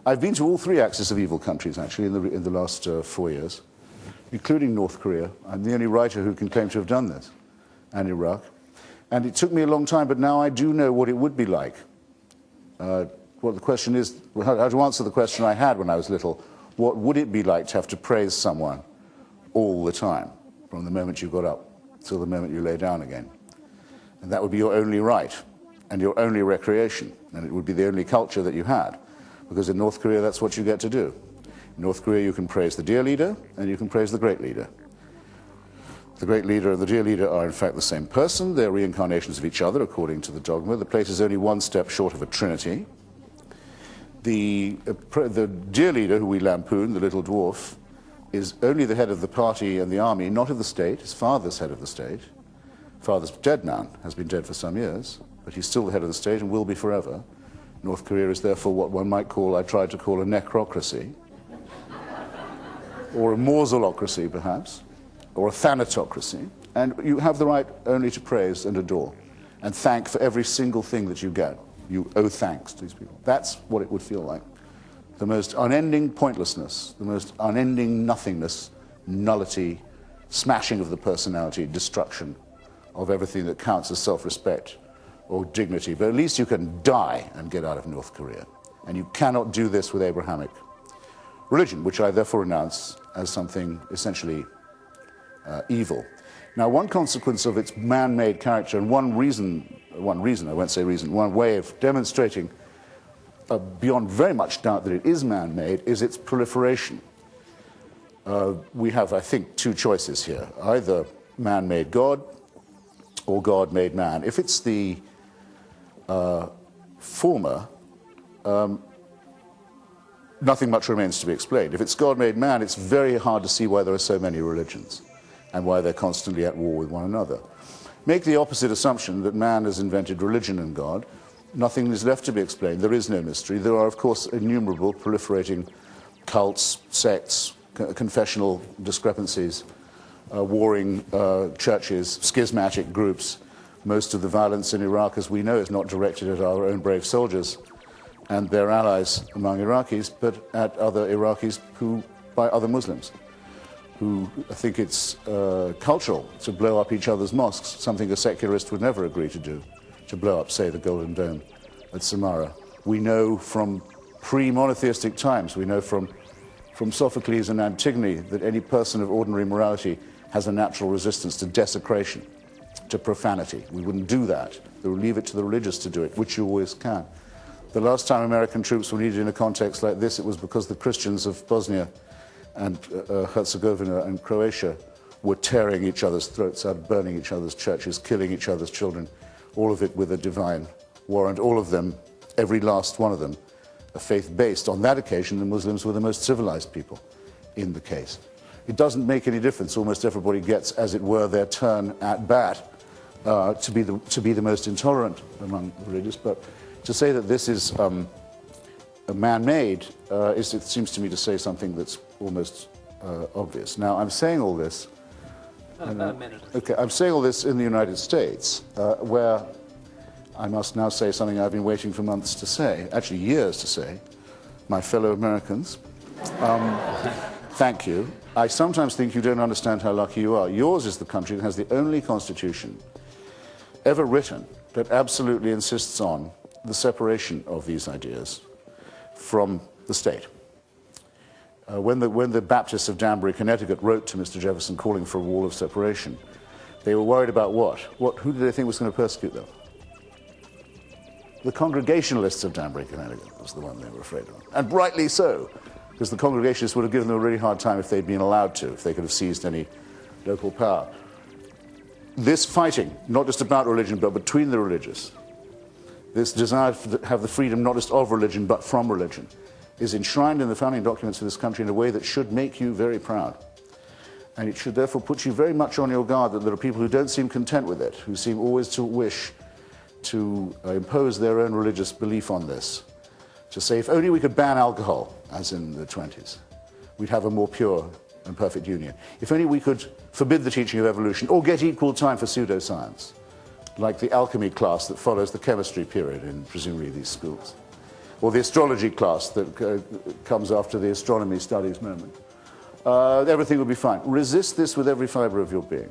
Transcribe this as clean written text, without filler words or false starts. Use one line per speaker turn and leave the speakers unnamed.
I've been to all three axis of evil countries, actually, in the last 4 years, including North Korea. I'm the only writer who can claim to have done this, and Iraq. And it took me a long time, but now I do know what it would be like. What the question is, how to answer the question I had when I was little, what would it be like to have to praise someone all the time, from the moment you got up till the moment you lay down again? And that would be your only right and your only recreation, and it would be the only culture that you had, because in North Korea that's what you get to do. In North Korea you can praise the dear leader and you can praise the great leader. The great leader and the dear leader are in fact the same person. They're reincarnations of each other according to the dogma. The place is only one step short of a trinity. The dear leader, who we lampoon, the little dwarf, is only the head of the party and the army, not of the state. His father's head of the state. Father's dead now, has been dead for some years, but he's still the head of the state and will be forever. North Korea is therefore what one might call, I tried to call, a necrocracy, or a mausolocracy perhaps, or a thanatocracy. And you have the right only to praise and adore and thank for every single thing that you get. You owe thanks to these people. That's what it would feel like. The most unending pointlessness, the most unending nothingness, nullity, smashing of the personality, destruction of everything that counts as self-respect or dignity. But at least you can die and get out of North Korea. And you cannot do this with Abrahamic religion, which I therefore renounce as something essentially evil. Now, one consequence of its man-made character, and one way of demonstrating beyond very much doubt that it is man-made, is its proliferation. We have, I think, two choices here. Either man-made God or God-made man. If it's the former, nothing much remains to be explained. If it's God-made man, it's very hard to see why there are so many religions and why they're constantly at war with one another. Make the opposite assumption that man has invented religion and God. Nothing is left to be explained. There is no mystery. There are, of course, innumerable proliferating cults, sects, confessional discrepancies, warring churches, schismatic groups. Most of the violence in Iraq, as we know, is not directed at our own brave soldiers and their allies among Iraqis, but at other Iraqis by other Muslims, who think it's cultural to blow up each other's mosques, something a secularist would never agree to do, to blow up, say, the Golden Dome at Samarra. We know from pre-monotheistic times, we know from Sophocles and Antigone, that any person of ordinary morality has a natural resistance to desecration, to profanity. We wouldn't do that. We would leave it to the religious to do it, which you always can. The last time American troops were needed in a context like this, it was because the Christians of Bosnia and Herzegovina and Croatia were tearing each other's throats out, burning each other's churches, killing each other's children, all of it with a divine warrant, all of them, every last one of them, a faith-based. On that occasion, the Muslims were the most civilized people in the case. It doesn't make any difference. Almost everybody gets, as it were, their turn at bat to be the most intolerant among the religious. But to say that this is man-made, it seems to me to say something that's almost obvious. Now, I'm saying all this. Okay, I'm saying all this in the United States, where I must now say something I've been waiting for months to say, actually years to say, my fellow Americans. Thank you. I sometimes think you don't understand how lucky you are. Yours is the country that has the only constitution ever written that absolutely insists on the separation of these ideas from the state. When the Baptists of Danbury, Connecticut wrote to Mr. Jefferson calling for a wall of separation, they were worried about what? Who did they think was going to persecute them? The Congregationalists of Danbury, Connecticut was the one they were afraid of. And rightly so, because the Congregationalists would have given them a really hard time if they'd been allowed to, if they could have seized any local power. This fighting, not just about religion, but between the religious, this desire to have the freedom not just of religion, but from religion, is enshrined in the founding documents of this country in a way that should make you very proud. And it should therefore put you very much on your guard that there are people who don't seem content with it, who seem always to wish to impose their own religious belief on this. To say, if only we could ban alcohol, as in the 20s, we'd have a more pure and perfect union. If only we could forbid the teaching of evolution, or get equal time for pseudoscience, like the alchemy class that follows the chemistry period in presumably these schools. or the astrology class that comes after the astronomy studies moment. Everything will be fine. Resist this with every fiber of your being.